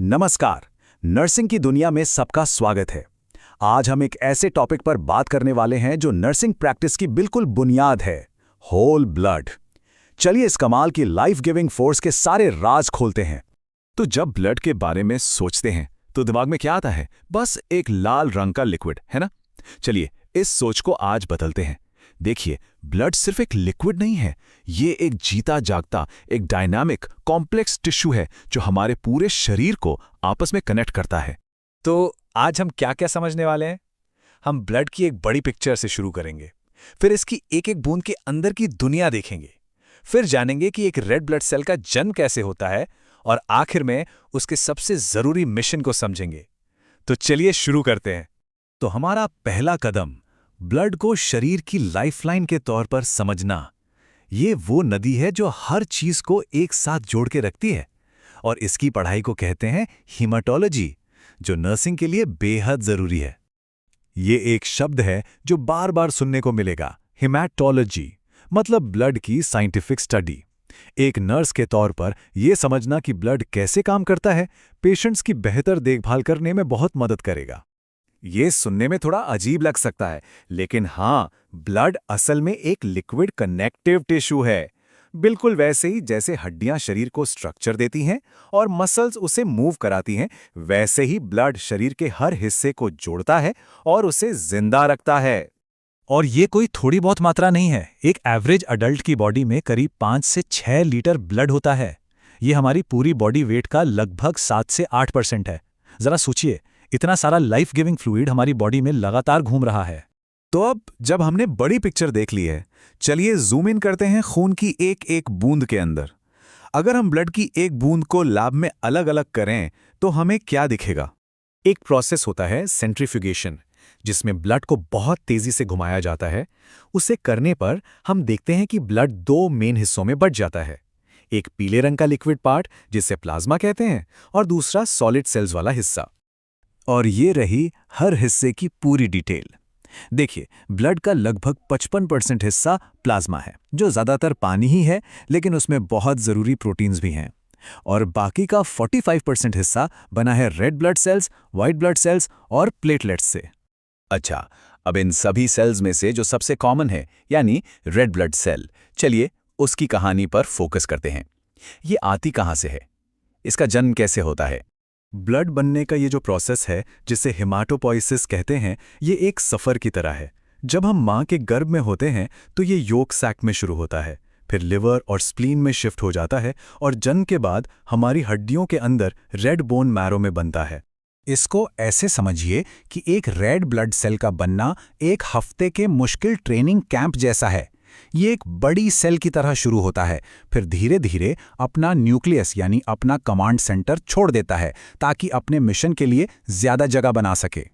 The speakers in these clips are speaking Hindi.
नमस्कार। नर्सिंग की दुनिया में सबका स्वागत है। आज हम एक ऐसे टॉपिक पर बात करने वाले हैं जो नर्सिंग प्रैक्टिस की बिल्कुल बुनियाद है, होल ब्लड। चलिए इस कमाल की लाइफ गिविंग फोर्स के सारे राज खोलते हैं। तो जब ब्लड के बारे में सोचते हैं तो दिमाग में क्या आता है? बस एक लाल रंग का लिक्विड, है ना? चलिए इस सोच को आज बदलते हैं। देखिए, ब्लड सिर्फ एक लिक्विड नहीं है, ये एक जीता जागता, एक डायनामिक, कॉम्प्लेक्स टिश्यू है जो हमारे पूरे शरीर को आपस में कनेक्ट करता है। तो आज हम क्या क्या समझने वाले हैं? हम ब्लड की एक बड़ी पिक्चर से शुरू करेंगे, फिर इसकी एक एक बूंद के अंदर की दुनिया देखेंगे, फिर जानेंगे कि एक रेड ब्लड सेल का जन्म कैसे होता है और आखिर में उसके सबसे जरूरी मिशन को समझेंगे। तो चलिए शुरू करते हैं। तो हमारा पहला कदम, ब्लड को शरीर की लाइफलाइन के तौर पर समझना। ये वो नदी है जो हर चीज को एक साथ जोड़ के रखती है, और इसकी पढ़ाई को कहते हैं हीमाटोलॉजी, जो नर्सिंग के लिए बेहद जरूरी है। ये एक शब्द है जो बार बार सुनने को मिलेगा, हीमाटोलॉजी, मतलब ब्लड की साइंटिफिक स्टडी। एक नर्स के तौर पर यह समझना कि ब्लड कैसे काम करता है, पेशेंट्स की बेहतर देखभाल करने में बहुत मदद करेगा। ये सुनने में थोड़ा अजीब लग सकता है, लेकिन हाँ, ब्लड असल में एक लिक्विड कनेक्टिव टिश्यू है। बिल्कुल वैसे ही जैसे हड्डियां शरीर को स्ट्रक्चर देती हैं और मसल्स उसे मूव कराती हैं, वैसे ही ब्लड शरीर के हर हिस्से को जोड़ता है और उसे जिंदा रखता है। और ये कोई थोड़ी बहुत मात्रा नहीं है। एक एवरेज अडल्ट की बॉडी में करीब 5 से 6 लीटर ब्लड होता है। ये हमारी पूरी बॉडी वेट का लगभग 7 से 8% है। जरा सोचिए, इतना सारा लाइफ गिविंग फ्लूइड हमारी बॉडी में लगातार घूम रहा है। तो अब जब हमने बड़ी पिक्चर देख ली है, चलिए जूम इन करते हैं खून की एक एक बूंद के अंदर। अगर हम ब्लड की एक बूंद को लैब में अलग अलग करें तो हमें क्या दिखेगा? एक प्रोसेस होता है सेंट्रीफ्यूगेशन, जिसमें ब्लड को बहुत तेजी से घुमाया जाता है। उसे करने पर हम देखते हैं कि ब्लड 2 मेन हिस्सों में बंट जाता है। एक पीले रंग का लिक्विड पार्ट, जिसे प्लाज्मा कहते हैं, और दूसरा सॉलिड सेल्स वाला हिस्सा। और ये रही हर हिस्से की पूरी डिटेल। देखिए, ब्लड का लगभग 55% हिस्सा प्लाज्मा है, जो ज़्यादातर पानी ही है, लेकिन उसमें बहुत ज़रूरी प्रोटीन्स भी हैं। और बाकी का 45% हिस्सा बना है red blood cells, white blood cells और प्लेटलेट्स से। अच्छा, अब इन सभी सेल्स में से जो सबसे कॉमन है, यानी रेड ब्लड सेल, चलिए उसकी कहानी पर फोकस करते हैं। ये आती कहाँ से है? इसका जन्म कैसे होता है? ब्लड बनने का ये जो प्रोसेस है, जिसे हेमाटोपोइसिस कहते हैं, ये एक सफ़र की तरह है। जब हम माँ के गर्भ में होते हैं तो ये योक सैक में शुरू होता है, फिर लिवर और स्प्लीन में शिफ्ट हो जाता है, और जन्म के बाद हमारी हड्डियों के अंदर रेड बोन मैरो में बनता है। इसको ऐसे समझिए कि एक रेड ब्लड सेल का बनना एक हफ्ते के मुश्किल ट्रेनिंग कैंप जैसा है। ये एक बड़ी सेल की तरह शुरू होता है, फिर धीरे धीरे अपना न्यूक्लियस यानी अपना कमांड सेंटर छोड़ देता है, ताकि अपने मिशन के लिए ज्यादा जगह बना सके।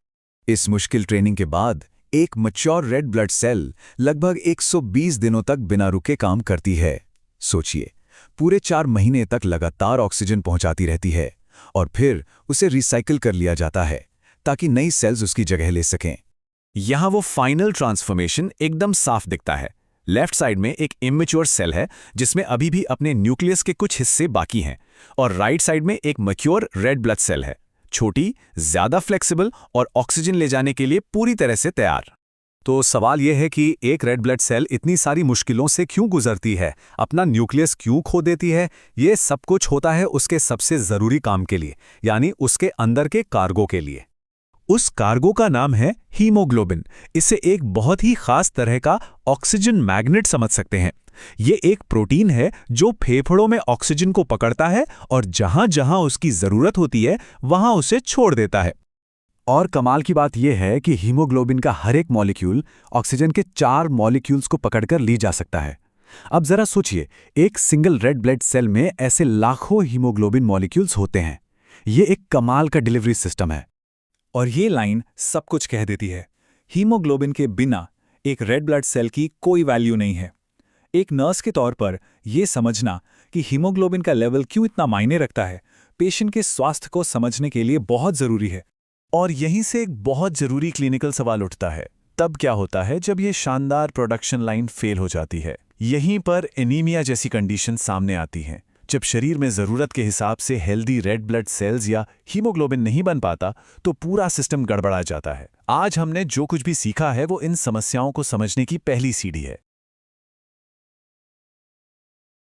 इस मुश्किल ट्रेनिंग के बाद एक मैच्योर रेड ब्लड सेल लगभग 120 दिनों तक बिना रुके काम करती है। सोचिए, पूरे 4 महीने तक लगातार ऑक्सीजन पहुंचाती रहती है, और फिर उसे रिसाइकिल कर लिया जाता है ताकि नई सेल्स उसकी जगह ले सकें। यहां वो फाइनल ट्रांसफॉर्मेशन एकदम साफ दिखता है। लेफ्ट साइड में एक इमेच्योर सेल है, जिसमें अभी भी अपने न्यूक्लियस के कुछ हिस्से बाकी हैं, और राइट साइड में एक मैच्योर रेड ब्लड सेल है, छोटी, ज्यादा फ्लेक्सिबल और ऑक्सीजन ले जाने के लिए पूरी तरह से तैयार। तो सवाल यह है कि एक रेड ब्लड सेल इतनी सारी मुश्किलों से क्यों गुजरती है, अपना न्यूक्लियस क्यों खो देती है? ये सब कुछ होता है उसके सबसे जरूरी काम के लिए, यानी उसके अंदर के कार्गो के लिए। उस कार्गो का नाम है हीमोग्लोबिन। इसे एक बहुत ही खास तरह का ऑक्सीजन मैग्नेट समझ सकते हैं। ये एक प्रोटीन है जो फेफड़ों में ऑक्सीजन को पकड़ता है और जहां जहां उसकी जरूरत होती है वहां उसे छोड़ देता है। और कमाल की बात यह है कि हीमोग्लोबिन का हर एक मॉलिक्यूल ऑक्सीजन के 4 मॉलिक्यूल्स को पकड़कर ली जा सकता है। अब जरा सोचिए, एक सिंगल रेड ब्लड सेल में ऐसे लाखों हीमोग्लोबिन मॉलिक्यूल्स होते हैं। ये एक कमाल का डिलीवरी सिस्टम है। और ये लाइन सब कुछ कह देती है। हीमोग्लोबिन के बिना एक रेड ब्लड सेल की कोई वैल्यू नहीं है। एक नर्स के तौर पर यह समझना कि हीमोग्लोबिन का लेवल क्यों इतना मायने रखता है, पेशेंट के स्वास्थ्य को समझने के लिए बहुत जरूरी है। और यहीं से एक बहुत जरूरी क्लिनिकल सवाल उठता है, तब क्या होता है जब ये शानदार प्रोडक्शन लाइन फेल हो जाती है? यहीं पर एनीमिया जैसी कंडीशन सामने आती हैं। जब शरीर में ज़रूरत के हिसाब से हेल्दी रेड ब्लड सेल्स या हीमोग्लोबिन नहीं बन पाता तो पूरा सिस्टम गड़बड़ा जाता है। आज हमने जो कुछ भी सीखा है वो इन समस्याओं को समझने की पहली सीढ़ी है।